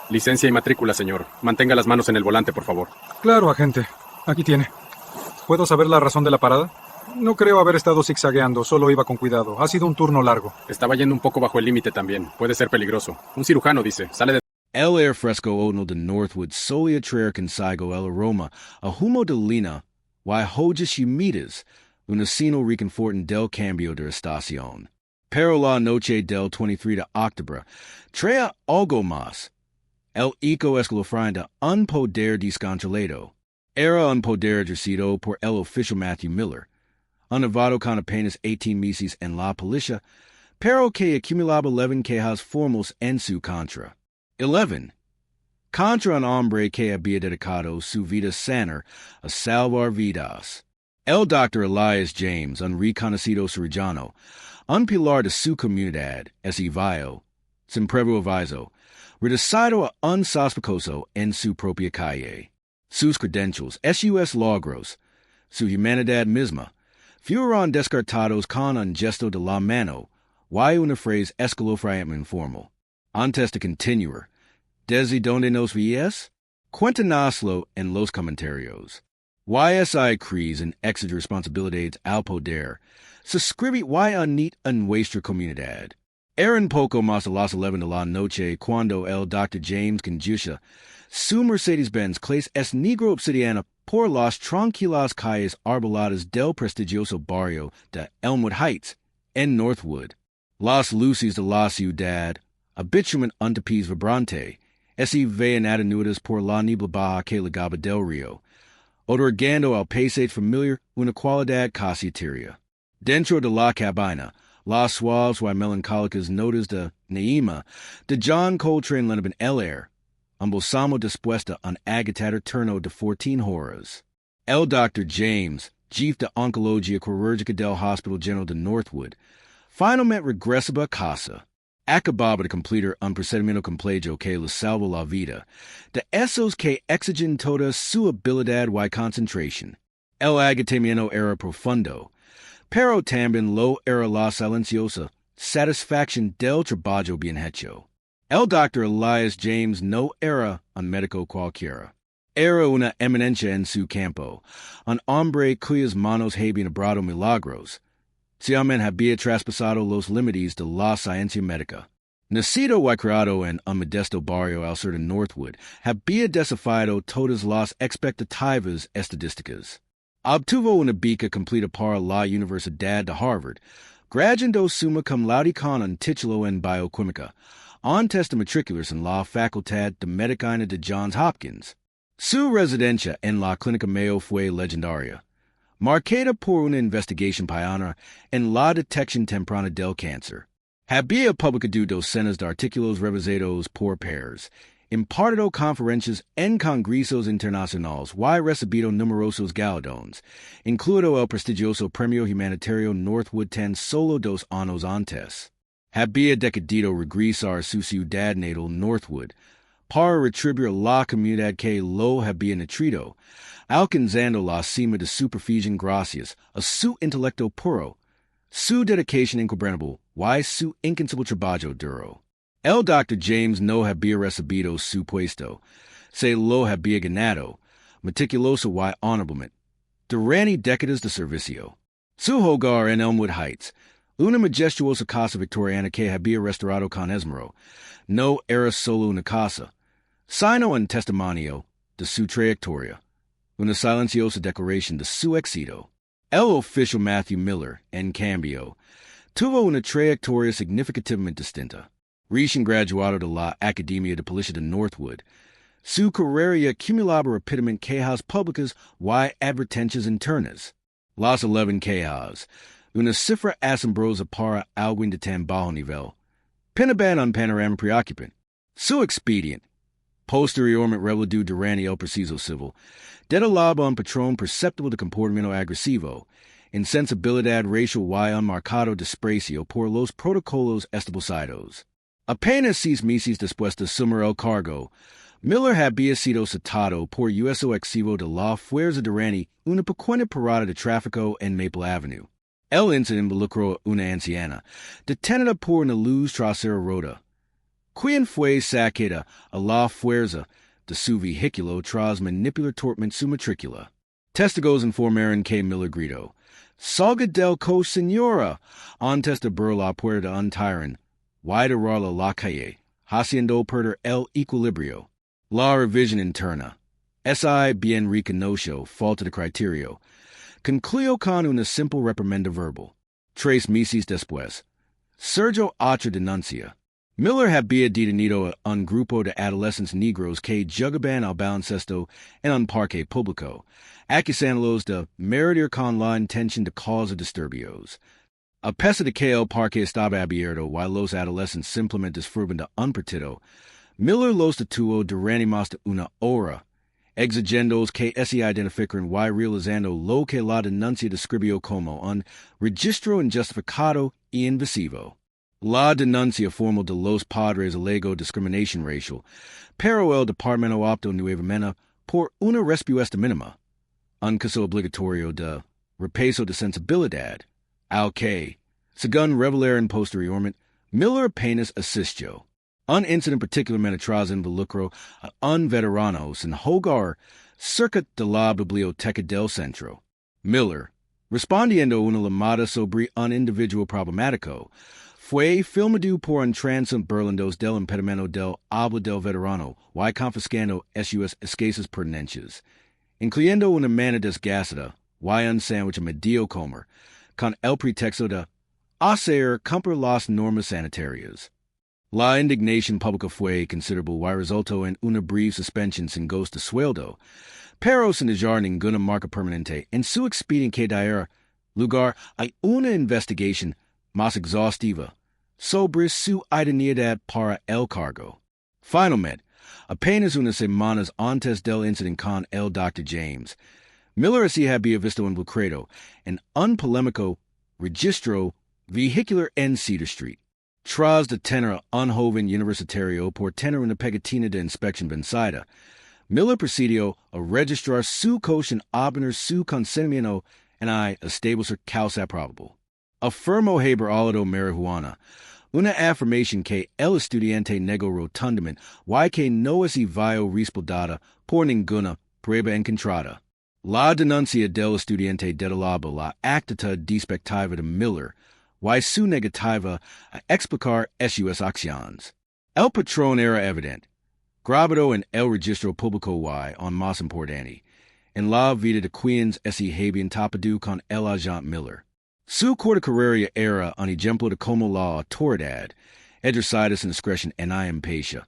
Licencia y matrícula, señor. Mantenga las manos en el volante, por favor. Claro, agente. Aquí tiene. ¿Puedo saber la razón de la parada? No creo haber estado zigzagueando, solo iba con cuidado. Ha sido un turno largo. Estaba yendo un poco bajo el límite también. Puede ser peligroso. Un cirujano dice. Sale de... El air fresco odno de Northwood solia traer consigo el aroma a humo de lina, y hojas humidas, una sino reconfortan del cambio de estación. Pero la noche del 23 de octubre, trae algo más. El eco escalofriante de un poder descontrolado. Era un poder ejercido por el oficial Matthew Miller, un novato con apenas 18 meses en la policía, pero que acumulaba 11 quejas formales en su contra. 11. Contra un hombre que había dedicado su vida sana a salvar vidas. El Dr. Elias James, un reconocido cirujano, un pilar de su comunidad, es evio, sin previo aviso, reducido a un sospechoso en su propia calle. Sus credentials, sus logros, su humanidad misma, fueron descartados con un gesto de la mano, y una frase escalofriante informal. Antes de continuar, ¿desde dónde nos vías? Cuéntanoslo en los comentarios. YSI crees en exige responsabilidades al poder. Suscribe y en nuestra comunidad. Era un poco más a las 11 de la noche cuando el Dr. James conducía su Mercedes-Benz clase es negro obsidiana por las tranquilas calles arboladas del prestigioso barrio de Elmwood Heights en Northwood. Las luces de la ciudad, habitualmente un tapiz vibrante, se veían atenuadas por la niebla baja que legaba del río, otorgando al paisaje familiar una cualidad casi etérea. Dentro de la cabina, las suaves y melancólicas notas de Neema de John Coltrane lenaban el air, un balsamo después de un agitado turno de 14 horas. El Dr. James, chief de oncología quirúrgica del Hospital General de Northwood, finalmente regresaba a casa. Acababa de completar un procedimiento complejo que le salvó la vida, de esos que exigen toda su habilidad y concentración. El agotamiento era profundo, pero también lo era la silenciosa satisfacción del trabajo bien hecho. El Dr. Elias James no era un médico cualquiera. Era una eminencia en su campo, un hombre cuyas manos habían obrado milagros. Ciertamente había traspasado los límites de la ciencia médica. Nacido y criado en un modesto barrio al sur de Northwood, había desafiado todas las expectativas estadísticas. Obtuvo una beca completa para la Universidad de Harvard, graduando summa cum laude con un título en bioquímica, antes de matricularse en la Facultad de Medicina de Johns Hopkins. Su residencia en la Clínica Mayo fue legendaria, marcada por una investigación pionera en la detección temprana del cáncer. Había publicado docenas de artículos revisados por pares, impartido conferencias en congresos internacionales y recibido numerosos galardones, incluido el prestigioso Premio Humanitario Northwood tan solo 2 años antes. Había decidido regresar a su ciudad natal Northwood para retribuir la comunidad que lo había nutrido, alcanzando la cima de su perfección gracias a su intelecto puro, su dedicación inquebrantable y su incansable trabajo duro. El Dr. James no había recibido su puesto, se lo había ganado, meticuloso y honorablemente, durante décadas de servicio. Su hogar en Elmwood Heights, una majestuosa casa victoriana que había restaurado con esmero, no era solo una casa, sino un testimonio de su trayectoria, una silenciosa declaración de su éxito. El oficial Matthew Miller, en cambio, tuvo una trayectoria significativamente distinta. Recién graduado de la Academia de Policía de Northwood, su carrera acumulaba rápidamente quejas públicas y advertencias internas. Las 11 quejas, una cifra asombrosa para alguien de tan bajo nivel, pinaban un panorama preocupante. Su expediente, posteriormente revelado durante el proceso civil, detalaba un patrón perceptible de comportamiento agresivo, insensibilidad racial y un marcado desprecio por los protocolos establecidos. Apenas 6 meses después de asumir el cargo, Miller había sido citado por uso excesivo de la fuerza durante una pequeña parada de tráfico en Maple Avenue. El incidente involucró a una anciana, detenida por una luz trasera rota. Quien fue sacada a la fuerza de su vehículo tras manipular torment su matricula. Testigos informaron que Miller gritó, Salga del coche, señora, antes de ver la puerta untiran, guidarla la calle, haciendo perder el equilibrio. La revisión interna. Si bien reconoció falta de criterio, concluyó con una simple reprimenda verbal. 3 meses después, Sergio otra denuncia. Miller había detenido a un grupo de adolescentes negros que jugaban al baloncesto en un parque público, acusándolos de meredir con la intención de causar disturbios. A pesar de que el parque estaba abierto while los adolescentes simplemente disfrutaban de un partido, Miller los detuvo durante más de una hora, exigiéndolos que se identificaran y realizando lo que la denuncia describió como un registro injustificado y invasivo. La denuncia formal de los padres alegó discriminación racial, pero el departamento optó nuevamente por una respuesta mínima, un caso obligatorio de repaso de sensibilidad, al que, según revelaron posteriormente, Miller apenas asistió. Un incidente particularmente tras involucró a un veterano sin hogar cerca de la biblioteca del centro. Miller, respondiendo a una llamada sobre un individuo problemático, fue filmado por un transom burlándose del impedimento del habla del veterano y confiscando sus escasas pertenencias, incluyendo una mano desgastada y un sándwich a medio comer, con el pretexto de hacer cumplir las normas sanitarias. La indignación pública fue considerable y resultó en una breve suspensión sin goce de sueldo, pero sin dejar ninguna marca permanente en su expediente que diera lugar a una investigación más exhaustiva sobre su idoneidad para el cargo. Finalmente, apenas unas semanas antes del incidente con el Dr. James, Miller se había visto involucrado en un polémico registro vehicular en Cedar Street. Tras detener a un joven universitario por tener una pegatina de inspección vencida, Miller procedió a registrar su coche en obtener su consentimiento en establecer causa probable. Afirmó haber olvidado marihuana, una afirmación que el estudiante negó rotundamente y que no es vio respaldada por ninguna prueba encontrada. La denuncia del estudiante detalaba la actitud despectiva de Miller y su negativa a explicar sus acciones. El patrón era evidente, grabado en el registro público y, aún más importante, en la vida de quienes se habían tapado con el agente Miller. Su corta carrera era un ejemplo de cómo la autoridad, ejercida sin discreción en impacia,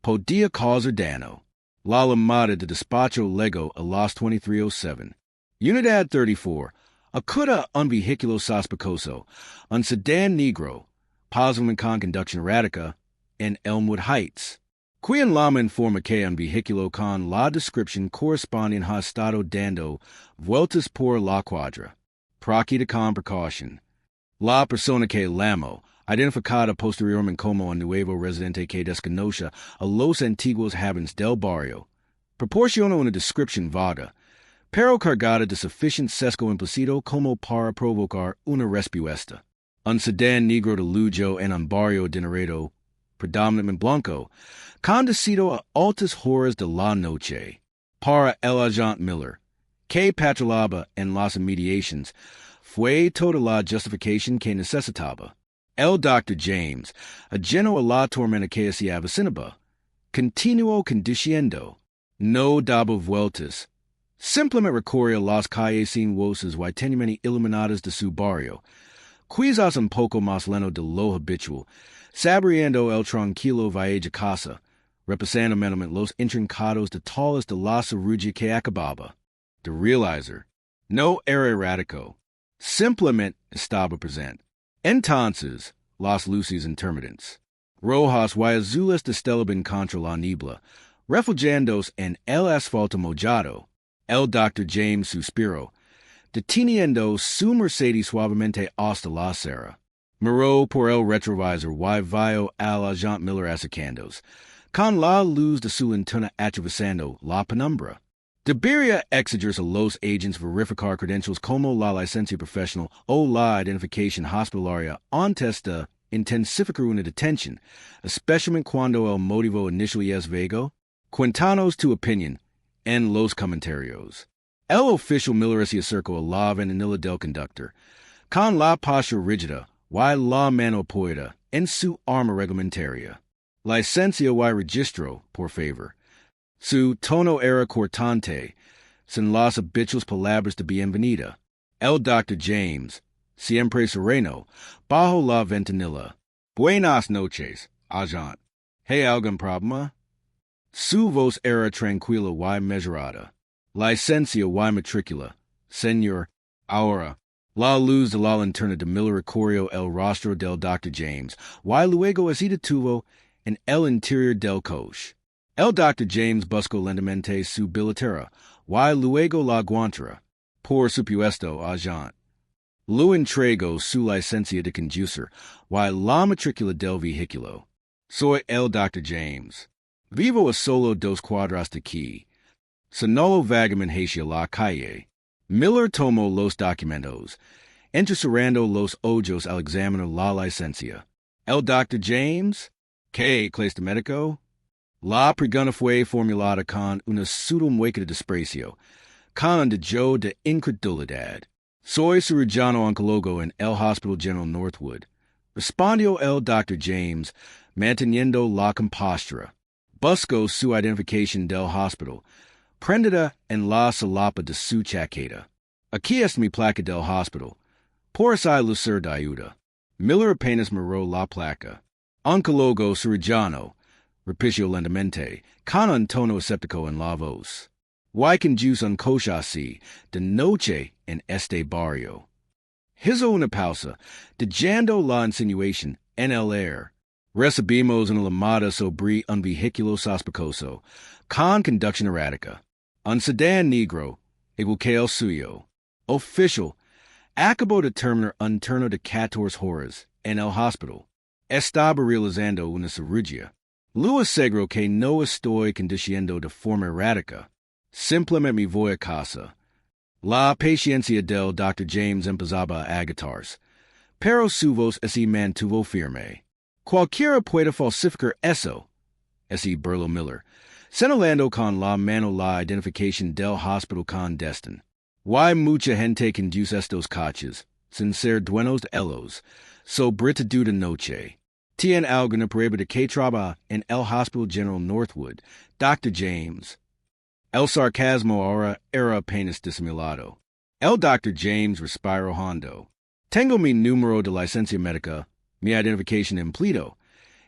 podía causar daño. La llamada de despacho legó a las 23:07. Unidad 34. Acuda un vehículo sospechoso, un sedán negro, posiblemente con conducción errática, en Elmwood Heights. Quien Lama informa que un vehículo con la descripción correspondiente ha estado dando vueltas por la cuadra. Proquita con precaución. La persona que Lamo, identificada posteriormente como un nuevo residente que desconoce a los antiguos habitantes del barrio, proporciona una descripción vaga, pero cargada de suficiente sesgo implícito como para provocar una respuesta. Un sedán negro de lujo en un barrio adinerado, predominantemente blanco, conducido a altas horas de la noche. Para el agente Miller, que patrullaba en las inmediaciones, fue toda la justificación que necesitaba. El Dr. James, ajeno a la tormenta que se avecinaba, continuó conduciendo. No daba vueltas. Simplemente recorría las calles sinuosas y tenuemente iluminadas de su barrio, quizás un poco más lento de lo habitual, saboreando el tranquilo viaje a casa, repasando mentalmente los intrincados detalles de la cirugía que acababa de realizar. No era errático, simplemente estaba presente. Entonces, las luces intermitentes, rojas y azules destelaban contra la niebla, refugiándose en el asfalto mojado. El Dr. James suspiró, deteniendo su Mercedes suavemente hasta la acera. Miró por el retrovisor y vio al agente Miller acercándose, con la luz de su linterna atravesando la penumbra. Debería exigirse a los agents verificar credentials como la licencia profesional o la identificación hospitalaria antes de intensificar una detención, especialmente cuando el motivo inicial es vago. Cuéntanos tu opinión en los comentarios. El oficial Miller se acercó a la ventanilla del conductor, con la postura rígida, y la mano apoyada en su arma reglamentaria. Licencia y registro, por favor. Su tono era cortante, sin las habituales palabras de bienvenida. El Dr. James, siempre sereno, bajo la ventanilla. Buenas noches, agente. ¿Hay algún problema? Su voz era tranquila y mesurada. Licencia y matrícula. Señor, ahora. La luz de la linterna de Miller recorrió el rostro del Dr. James, y luego se detuvo en el interior del coche. El Dr. James buscó lentamente su billetera, y luego la guantera. Por supuesto, agente. Lu entregó su licencia de conducir, y la matrícula del vehículo. Soy el Dr. James. Vivo a solo 2 cuadras de aquí. Sonolo vagamen hacia la calle. Miller tomó los documentos, entrecerrando los ojos al examinar la licencia. El Dr. James, ¿qué clase de médico? La pregunta fue formulada con una sutil mueca de desprecio, con un dejo de incredulidad. Soy cirujano oncólogo en el Hospital General Northwood, respondió el Dr. James, manteniendo la compostura. Busco su identificación del hospital, prendida en la solapa de su chaqueta. Aquí es mi placa del hospital. Por así lucir de ayuda. Miller apenas miró la placa. Oncólogo cirujano, repitió lentamente, con un tono escéptico en la voz. ¿Y conduce un coche así, de noche en este barrio? Hizo una pausa, dejando la insinuación en el aire. Recibimos una llamada sobre un vehículo sospechoso, con conducción errática. Un sedán negro, igual que el suyo. Oficial, acabo de terminar un turno de 14 horas en el hospital. Estaba realizando una cirugía. Lo aseguro que no estoy conduciendo de forma errática. Simplemente me voy a casa. La paciencia del Dr. James empezaba a agotarse, pero su voz se mantuvo firme. Cualquiera puede falsificar eso, así burló Miller, señalando con la mano la identificación del hospital clandestino. Y mucha gente conduce estos coches, sin ser dueños de ellos, sobre todo de noche. ¿Tiene alguna prueba de que trabaja en el Hospital General Northwood, Dr. James? El sarcasmo ahora era apenas disimulado. El Dr. James respiró hondo. Tengo mi número de licencia médica, mi identificación empleado.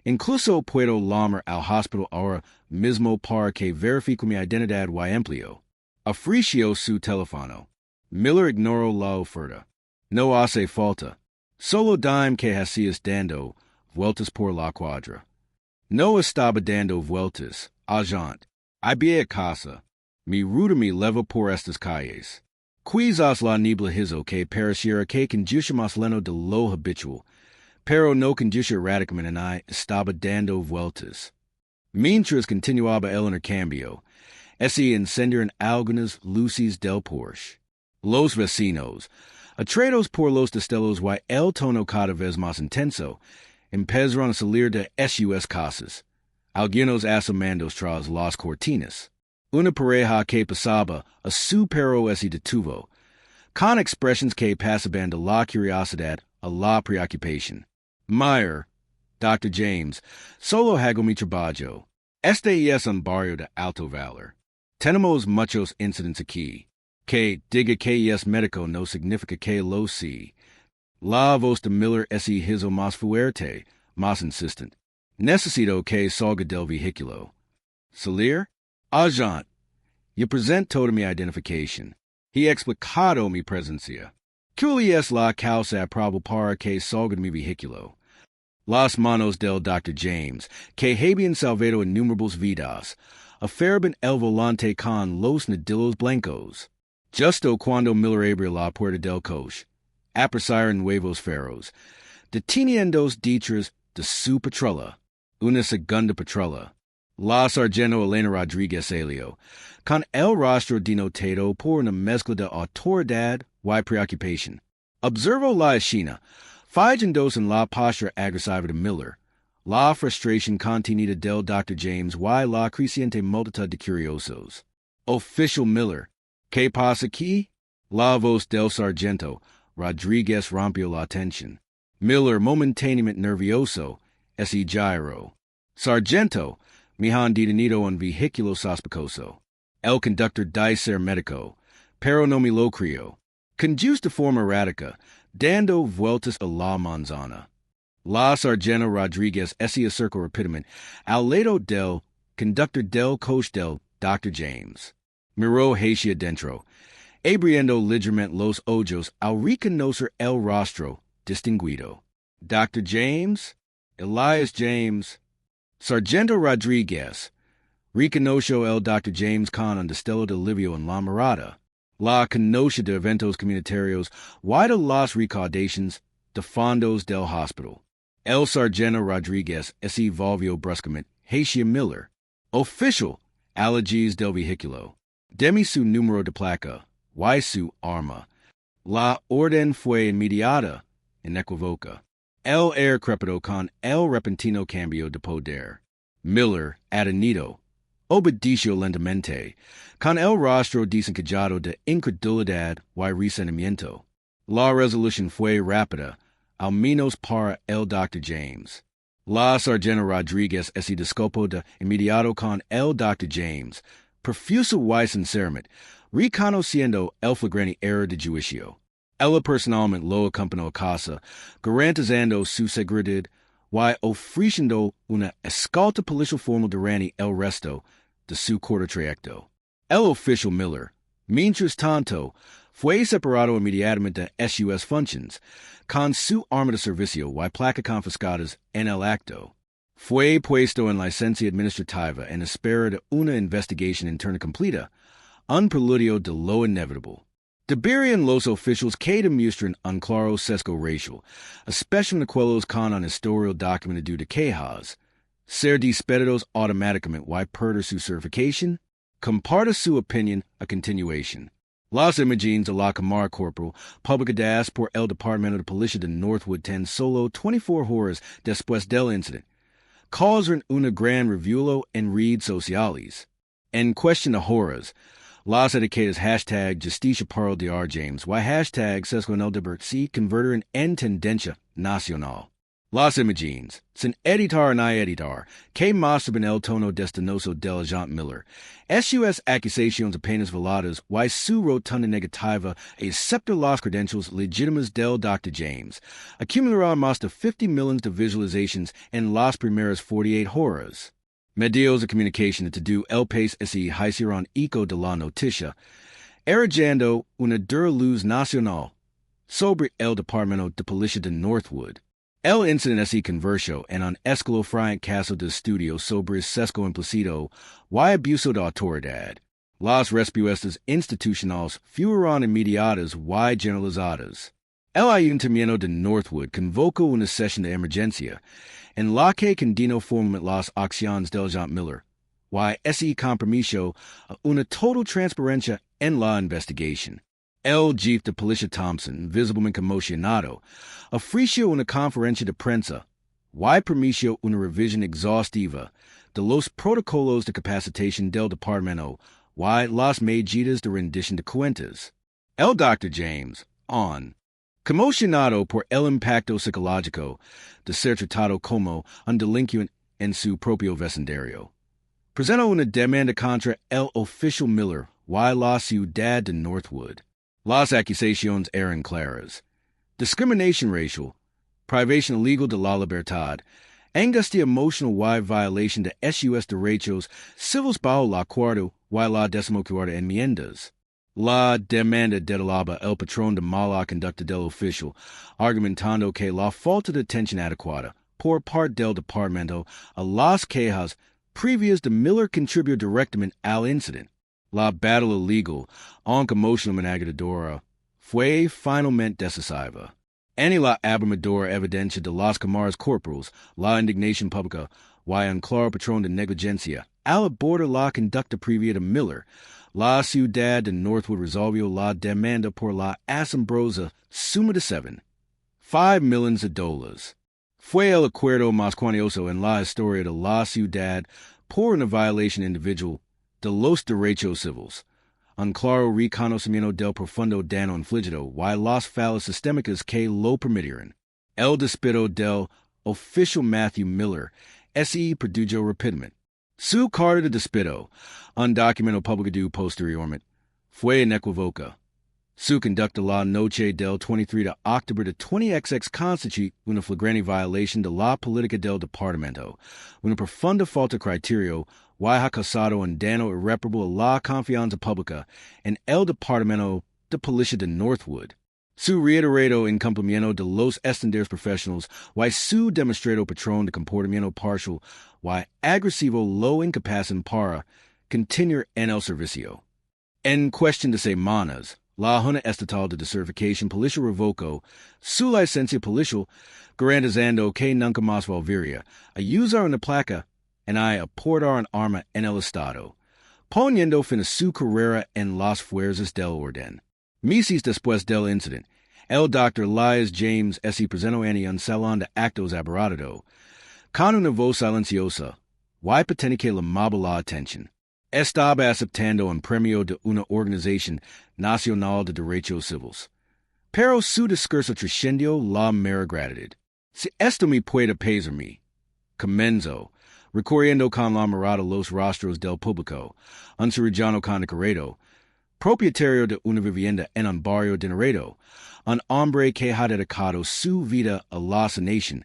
Incluso puedo llamar al hospital ahora mismo para que verifique mi identidad y empleo. Ofreció su teléfono. Miller ignoró la oferta. No hace falta. Solo dime que hacías dando vueltas por la cuadra. No estaba dando vueltas, agente. Había casa. Mi ruta me leva por estas calles. Quizás la niebla hizo que pareciera que conduce más lento de lo habitual, pero no conduce erráticamente y estaba dando vueltas. Mientras continuaba el intercambio, se encendieron algunas luces del Porsche. Los vecinos, atraídos por los destellos y el tono cada vez más intenso, empezaron a salir de sus casas, algunos asomando tras las cortinas. Una pareja que pasaba a su perro se detuvo, con expresiones que pasaban de la curiosidad a la preocupación. Meyer, Dr. James, solo hago mi trabajo. Este es un barrio de alto valor. Tenemos muchos incidentes aquí. Que diga que es médico no significa que lo sí. La voz de Miller se hizo más fuerte, más insistente. Necesito que salga del vehículo. ¿Salir? Agente, yo presento toda mi identificación. He explicado mi presencia. ¿Cuál es la causa probable para que salga de mi vehículo? Las manos del Dr. James, que habían salvado innumerables vidas, aferran el volante con los nudillos blancos. Justo cuando Miller abrió la puerta del coche, aparecieron nuevos faros, deteniendo detrás de su patrulla, una segunda patrulla. La sargento Elena Rodríguez Elio, con el rostro denotado por una mezcla de autoridad y preocupación, observó la escena, Figendos en la postura agresiva de Miller. La frustración contenida del Dr. James y la creciente multitud de curiosos. Official Miller. ¿Qué pasa aquí? La voz del sargento Rodríguez rompió la tensión. Miller, momentáneamente nervioso, ese gyro. Sargento, me han detenido un vehículo sospechoso. El conductor dice ser médico, pero no me lo creo. Conduce de forma errática, dando vueltas a la manzana. La sargento Rodríguez se acercó rápidamente al lado del conductor del coche del Dr. James. Miró hacia dentro, abriendo ligeramente los ojos al reconocer el rostro distinguido. Dr. James, Elias James, Sargento Rodríguez, reconoció el Dr. James con un destello de alivio en la mirada. La conoce de eventos comunitarios y de las recaudaciones de fondos del hospital. El Sargento Rodríguez se volvió bruscamente hacia Miller. Official, allergies del vehículo. Deme su número de placa, y su arma. La orden fue inmediata, inequívoca. El air crepitó con el repentino cambio de poder. Miller, atenido, obedeció lentamente, con el rostro desencajado de incredulidad y resentimiento. La resolución fue rápida, al menos para el Dr. James. La sargento Rodríguez se disculpó de inmediato con el Dr. James, profuso y sinceramente, reconociendo el flagrante error de juicio. Ella personalmente lo acompañó a casa, garantizando su seguridad y ofreciendo una escolta policial formal durante el resto de su corto trayecto. El oficial Miller, mientras tanto, fue separado inmediatamente de SUS functions, con su arma de servicio y placa confiscadas en el acto. Fue puesto en licencia administrativa en espera de una investigación interna completa, un preludio de lo inevitable. Deberían los oficiales que demuestran un claro sesgo racial, especialmente aquellos con un historial documentado de quejas, ser despedidos automáticamente y perder su certificación? Comparta su opinión a continuación. Las imágenes de la cámara corporal publicadas por el Departamento de Policía de Northwood tan solo 24 horas después del incidente causaron una gran revuelo en redes sociales. En cuestión de horas, las etiquetas hashtag Justicia para el Dr. James y hashtag sesgo en el deber se convirtieron en tendencia nacional. Las imágenes, sin editar ni editar, que muestran el tono destinoso del agente Miller, SUS acusaciones apenas veladas y su rotunda negativa a aceptar las credenciales legítimas del Dr. James, acumularon más de 50 millones de visualizaciones en las primeras 48 horas. Medios de comunicación de todo el país se hicieron eco de la noticia, erigendo una dura luz nacional sobre el Departamento de Policía de Northwood. El incidente se convirtió en un escalofriante caso de estudio sobre sesgo implícito y abuso de autoridad. Las respuestas institucionales fueron inmediatas y generalizadas. El Ayuntamiento de Northwood convocó una sesión de emergencia en la que condenó formalmente las acciones del agente Miller y se compromiso a una total transparencia en la investigación. El jefe de policía Thompson, visiblemente conmocionado, ofreció una conferencia de prensa y permitió una revisión exhaustiva de los protocolos de capacitación del departamento y las medidas de rendición de cuentas. El Dr. James, conmocionado por el impacto psicológico de ser tratado como un delincuente en su propio vecindario, presentó una demanda contra el oficial Miller y la ciudad de Northwood. Las acusaciones eran claras: discriminación racial, privación ilegal de la libertad, angustia emocional y violación de SUS derechos civiles bajo la cuarta y la 14ª enmiendas. La demanda detalaba el patrón de mala conducta del oficial, argumentando que la falta de atención adecuada por parte del departamento a las quejas previas de Miller contribuyó directamente al incidente. La batalla legal, aunque emocionalmente agredora, fue finalmente decisiva. En la abrumadora evidencia de las cámaras corporales, la indignación pública y un claro patrón de negligencia al abordar la conducta previa de Miller, la ciudad de Northwood resolvió la demanda por la asombrosa suma de $7. $5 million. Fue el acuerdo más cuantioso en la historia de la ciudad por una violación individual de los derechos civiles. Un claro reconocimiento del profundo daño infligido y las fallas sistémicas que lo permitieron. El despido del oficial Matthew Miller se produjo rápidamente. Su carta de despido, un documento publicado posteriormente, fue inequívoca. Su conducta la noche del 23 de octubre de 20XX constituye una flagrante violación de la política del departamento, una profunda falta de criterio y ha causado un daño irreparable a la confianza pública en el departamento de policía de Northwood. Su reiterado incumplimiento de los estándares profesionales y su demostrado patrón de comportamiento partial y agresivo lo incapacen para continuar en el servicio. En cuestión de semanas, la Junta Estatal de Desertificación Policial revocó su licencia policial, garantizando que nunca más volvería a usar una placa y a portar un arma en el Estado, poniendo fin a su carrera en las fuerzas del orden. Meses después del incidente, el Dr. Elias James se presentó en un salón de actos abarrotado, con una voz silenciosa, y pretende que llamaba la atención. Estaba aceptando un premio de una organización nacional de derechos civiles. Pero su discurso trascendió la mera gratitud. Si esto me puede pesarme, comenzó, recorriendo con la mirada los rostros del público, un cirujano condecorado, propietario de una vivienda en un barrio dinerado, un hombre que ha dedicado su vida a la sanación.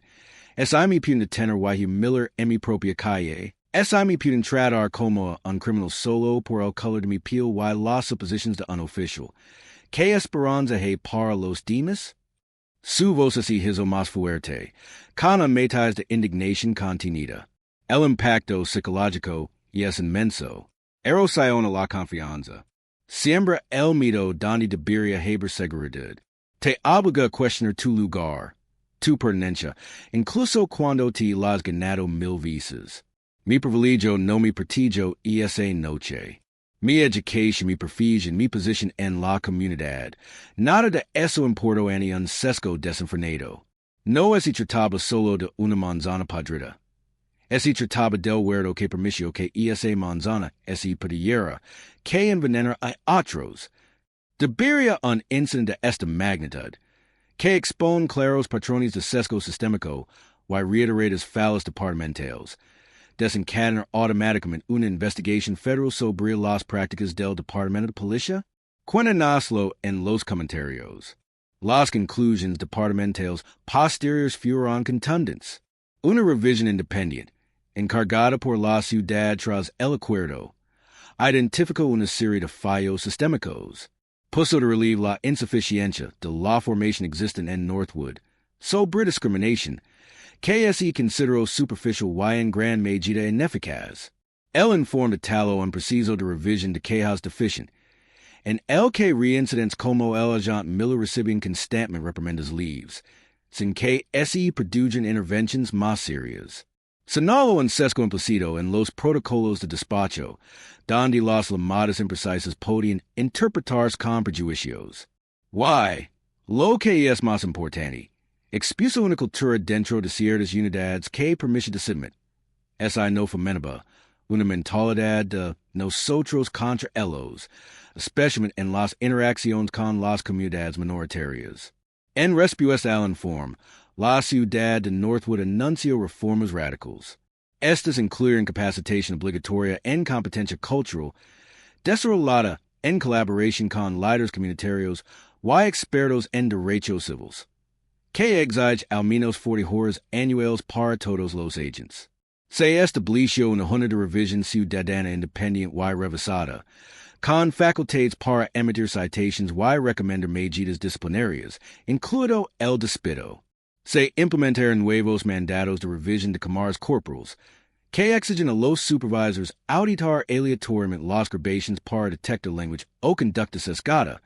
Es a mi pueden tener Wahyu Miller en mi propia calle. Es a mi pueden tratar como un criminal solo por el color de mi piel y las suposiciones de un oficial. ¿Qué esperanza hay para los demás? Su voz se hizo más fuerte, con un matiz de indignación contenida. El impacto psicológico es inmenso. Erosiona la confianza. Siembra el miedo donde debería haber seguridad. Te obliga a cuestionar tu lugar, tu pertenencia, incluso cuando te las ganado 1000 veces. Mi privilegio no me prestigio esa noche. Mi educación me perfige mi posición en la comunidad. Nada de eso importa en un sesgo desenfrenado. No se trataba solo de una manzana podrida. Se trataba del huerto que permitió que esa manzana se pudiera que envenenar a otros. Debería un incidente de esta magnitud, que expone claros patrones de sesgo sistémico y reiteradas fallas departamentales, desencadenar automáticamente una investigación federal sobre las prácticas del Departamento de Policía? Cuéntanoslo en los comentarios. Las conclusiones departamentales posteriores fueron contundentes. Una revisión independiente, encargada por la ciudad tras el acuerdo, identificó una serie de fallos sistémicos. Puso de relieve la insuficiencia de la formación existente en Northwood sobre discriminación, que se consideró superficial y en gran medida ineficaz. El informe detalló un preciso de revisión de quejas deficient, en el que reincidentes como el agente Miller reciben constantemente reprimendas leaves, sin que se produyan intervenciones más serias. Señaló un sesgo implícito en los protocolos de despacho, donde las llamadas imprecisas podían interpretarse con prejuicios. Y, lo que es más importante, expuso una cultura dentro de ciertas unidades que permite decirme, esa no fomentaba una mentalidad de nosotros contra ellos, especialmente en las interacciones con las comunidades minoritarias. En respuesta al informe, la ciudad de Northwood anunció reformas radicales. Estas incluyen incapacitación obligatoria en competencia cultural, desarrollada en colaboración con líderes comunitarios y expertos en derechos civiles, que exige al menos 40 horas anuales para todos los agentes. Se estableció una junta de revisión ciudadana independiente y revisada, con facultades para emitir citations y recomendar medidas disciplinarias, incluido el despido. Se implementaron nuevos mandatos de revisión de cámaras corporales, que exigen a los supervisors auditar aleatoriamente las grabaciones para detectar language o conducta sesgada,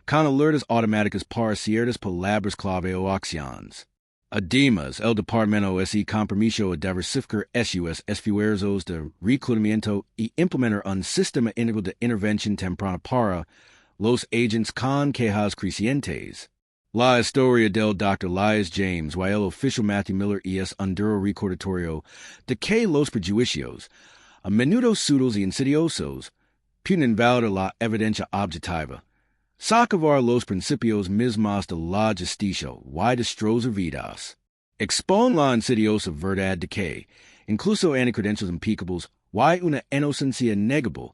con alertas automáticas para ciertas palabras clave o acciones. Además, el departamento se comprometió a diversificar sus esfuerzos de reclutamiento y implementar un sistema íntegro de intervención temprana para los agentes con quejas crecientes. La historia del Dr. Elias James, y el oficial Matthew Miller es un recordatorio de que los prejuicios, a menudo sudos y insidiosos, pueden invalidar la evidencia objetiva, sacavar los principios mismos de la justicia y destrozar vidas, expone la insidiosa verdad de que, incluso en credencials impecables, y una inocencia negable,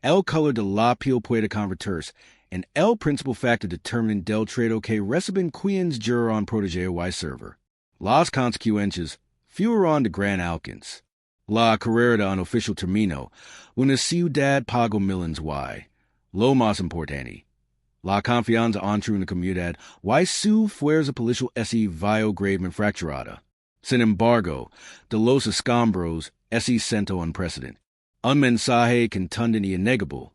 el color de la piel puede convertirse en el principal factor determinante del trato que reciben quienes juran proteger y server. Las consecuencias fueron de gran alcance. La carrera de un oficial terminó, una ciudad pagó millions y, lo más importante, la confianza entre una comunidad y su fuerza policial se vio gravemente fracturada. Sin embargo, de los escombros se sentó un precedente. Un mensaje contundente y innegable.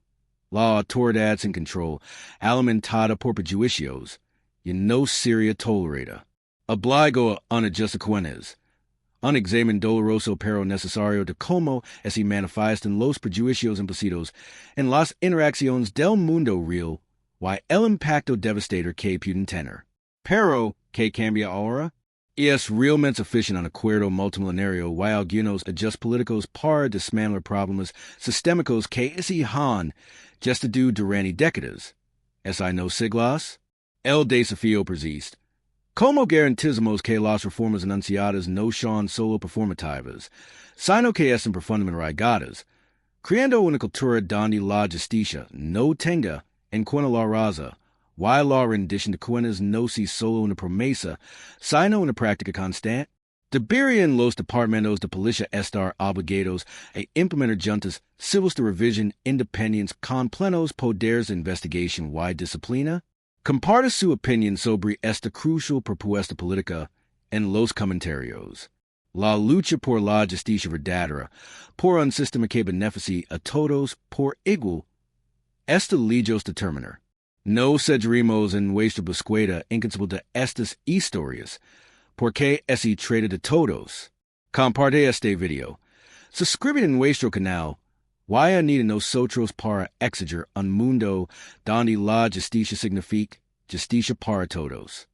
La autoridad sin control, alimentada por prejuicios, y no sería tolerada. Obligo a una justa cuentas. Un examen doloroso pero necesario de cómo se manifiestan los prejuicios implícitos en las interacciones del mundo real y el impacto devastador que pueden tener. Pero, ¿qué cambia ahora? Es realmente suficiente un acuerdo multimilenario y algunos ajustes políticos para desmantelar problemas sistémicos que se han gestado durante décadas. ¿Es no siglas? El desafío persiste. ¿Cómo garantizamos que las reformas anunciadas no son solo performativas, sino que estén profundamente arraigadas, creando una cultura donde la justicia no tenga en cuenta la raza, y la rendición de cuentas no sea solo una promesa, sino una práctica constante? ¿Deberían los departamentos de policía estar obligados a implementar juntas civiles de revisión independientes con plenos poderes de investigación y disciplina? Comparte su opinión sobre esta crucial propuesta política en los comentarios. La lucha por la justicia verdadera, por un sistema que beneficie a todos por igual, esta lejos determinar. No cederemos en nuestra búsqueda incansable de estas historias, porque se trata de todos. Comparte este video. Suscríbete en nuestro canal. Y unid a nosotros para exigir un mundo donde la justicia significa justicia para todos.